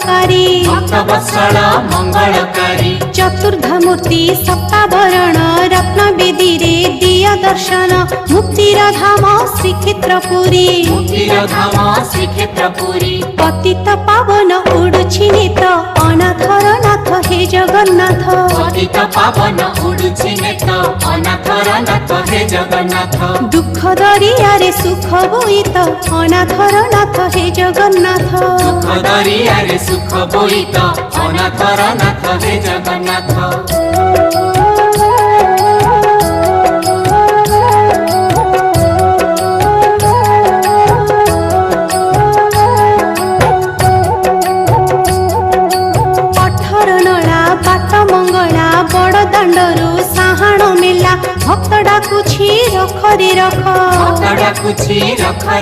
मंगलकारी भक्तवत्सल मंगलकारी चतुर्धामूर्ति सप्ताभरण रत्न बेदी रे दिया दर्शन मुक्तिर धाम श्रीक्षेत्रपुरी मुक्तिर धाम श्रीक्षेत्रपुरी पतित पावन उडुछि नेत अनाथर नाथ हे जगन्नाथ पतित पावन उडुछि नेत अनाथर नाथ हे जगन्नाथ दुख दरियारे सुख बोईत अनाथर नाथ हे जगन्नाथ दुख दरियारे सुख बोईत अनाथर नाथ हे जगन्नाथ भक्त डाकुछि रख रे रख भक्त डाकुछि रख रे